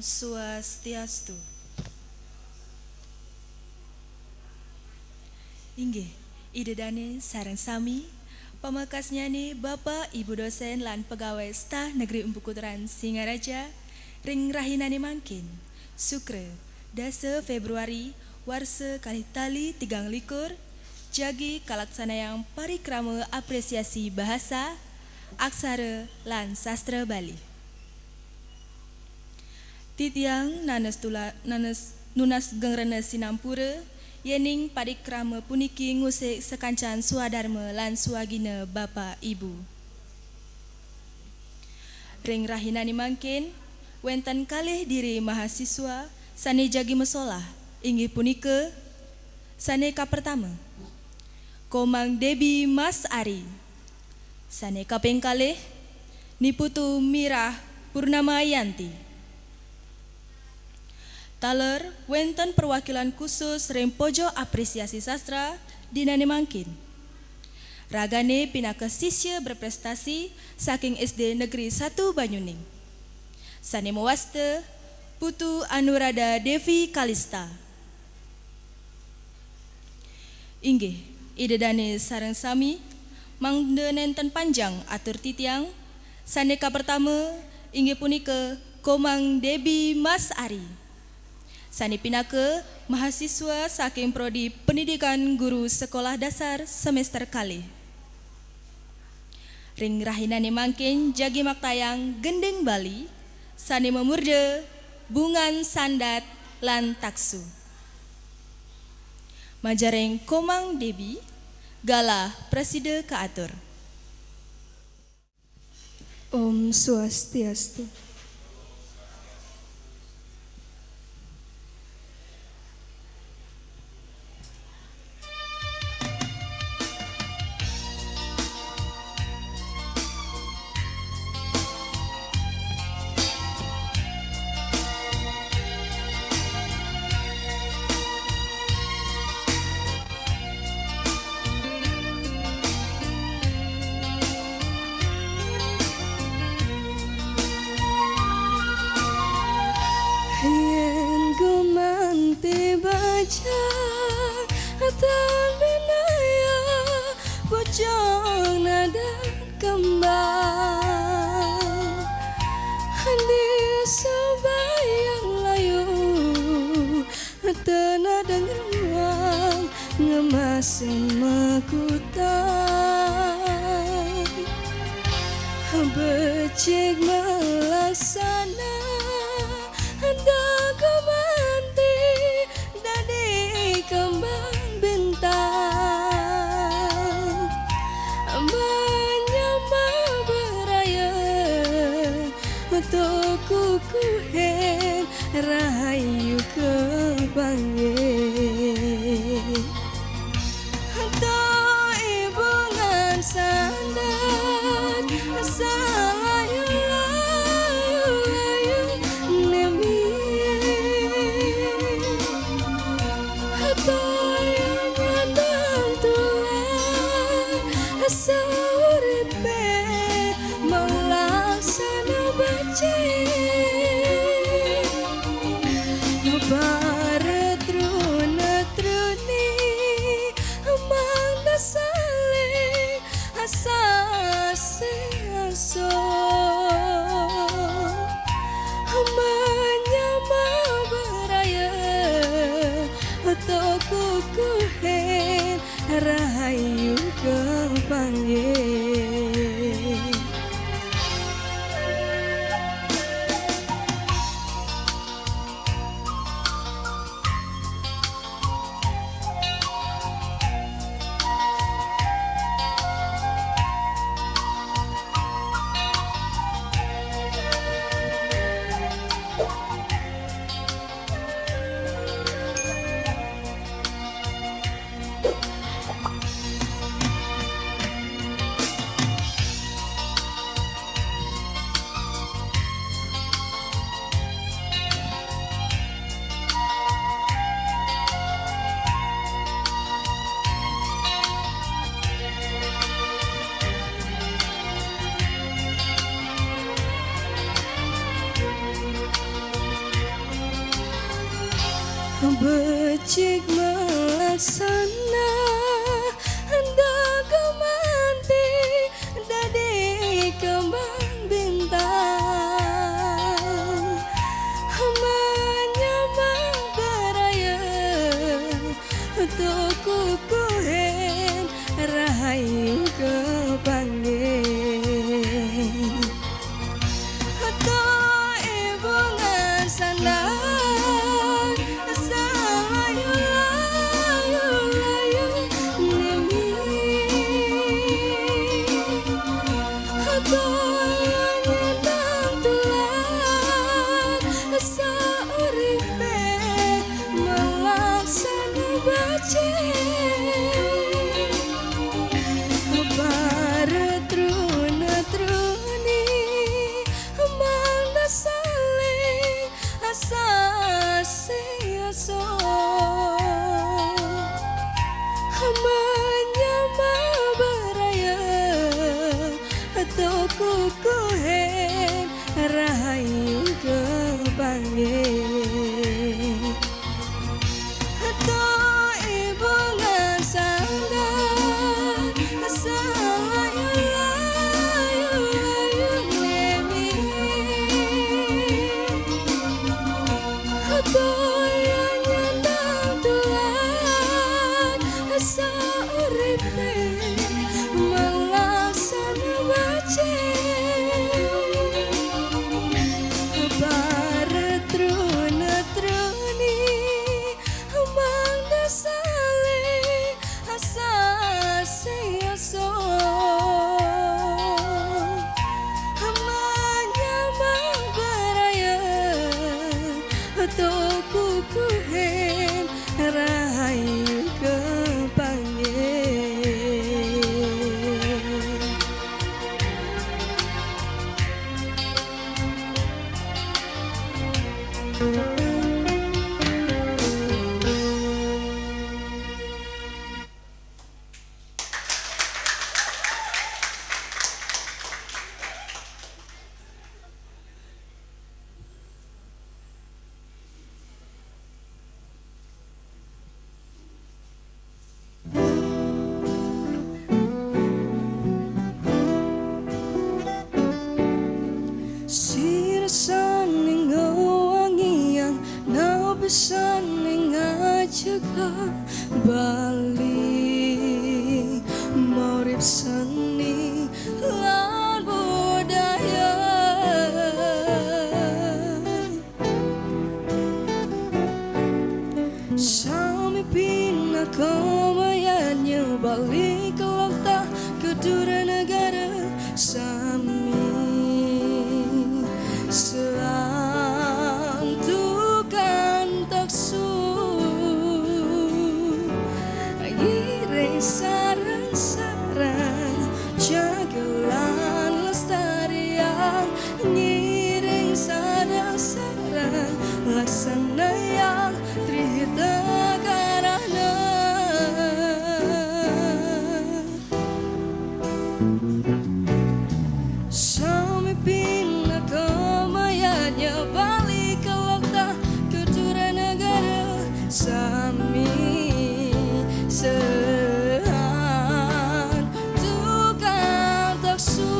Swastiastu. Inggih, idedane sareng sami pamekasnya nih Bapak Ibu dosen lan pegawai staf negeri Empu Kuturan Singaraja ring rahinane mangkin Sukre dasa Februari warse kali tali 23 jagi kalaksana yang parikrama apresiasi bahasa aksara lan sastra Bali. Titiang nanes nunas gengrene sinampura yening parikrama puniki ngusik sekancan swadharma lan swagina Bapak Ibu. Ring rahinani mangkin wenten kalih diri mahasiswa sane jagi mesolah inggih punika sane pertama Komang Debi Mas Ari, sane kaping kalih Niputu Mirah Purnamayanti. Taler wenten perwakilan khusus Rempojo Apresiasi Sastra dinane mangkin. Ragane pinaka sisya berprestasi saking SD Negeri 1 Banyuning. Sane mewaste Putu Anurada Devi Kalista. Inggih, idedane sareng sami mangde nenten panjang atur titiang saneka pertama inggih punika Komang Debi Mas Ari. Sani pinaka mahasiswa saking prodi pendidikan guru sekolah dasar semester kali. Ring rahinane mangkin jagi maktayang gendeng Bali, sani memurde bungan sandat lan taksu. Majareng Komang Debi, galah preside kaatur. Om Swastiastu. Yen gumanti baca atan binaya pocong nada kembang di sebayang layu tenadang ruang ngemasin makutan becik melaksana dagu manti dadi kembang bintang menyama beraya untuk kukuhen rahayu kepanggil atau ibungan sandat salayu sauripe melaksana becik baret truni mangda saling asase aso menyama beraya atau kukuhen rahayu kepanggil cik melaksana hendak kemanti dadi kembang bintang menyamang beraya untuk kukuhen rahayu kepanggil atau ibu ngasandang sayu-layu nemi atau nyandang tulan sauripe melaksana baca para truna-truni mana saling asasi-aso menyama beraya atau kukuhen rahayu kepanggil atau ibu ngasandang sayu-layu nemi atau yang nyandang tulan sauripe melaksana baca para truna-truni mangda saling asasi-aso menyamang beraya atau kukuhen rahayu kepanggil sirasaning wangian na besaning ajaka bali morip seni lan budaya sami pina kamayannya balik ke lokta kedua negara sami seantukan taksu akhirnya sarang-sarang jagelan lestarian ngiring sarang-sarang laksana yang trihita karana sami pina kamayannya balik ke lokta kedua negara sami sean tukang taksu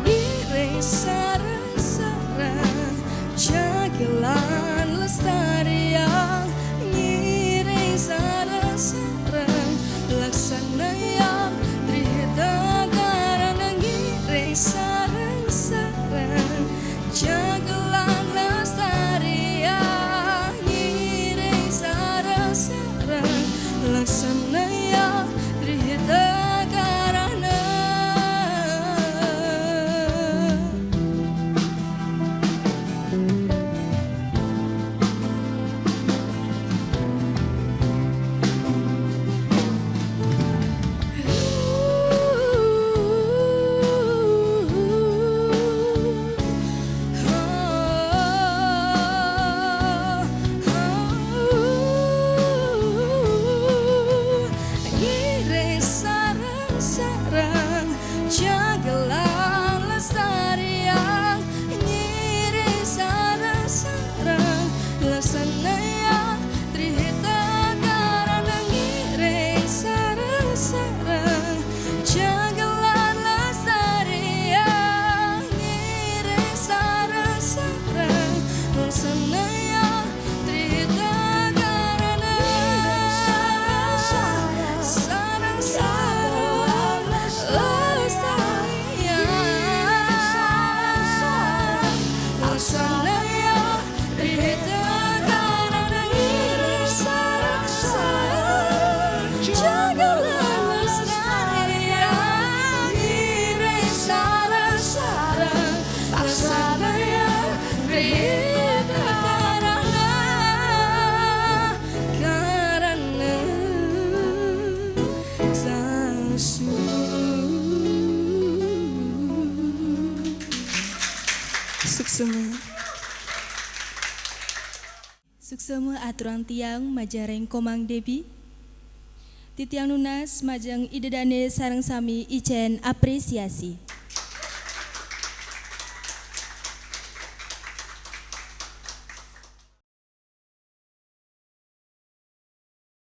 ngiring sarang-sarang jagelan lestarian ngiring sarang-sarang laksana yang trihita karena ngiring sarang-sarang jagelan lestarian ngiring sarang-sarang laksana yang trihita karena suksema. Suksema aturan tiang majareng komang debi. Titiang nunas majeng idedane sareng sami icen apresiasi.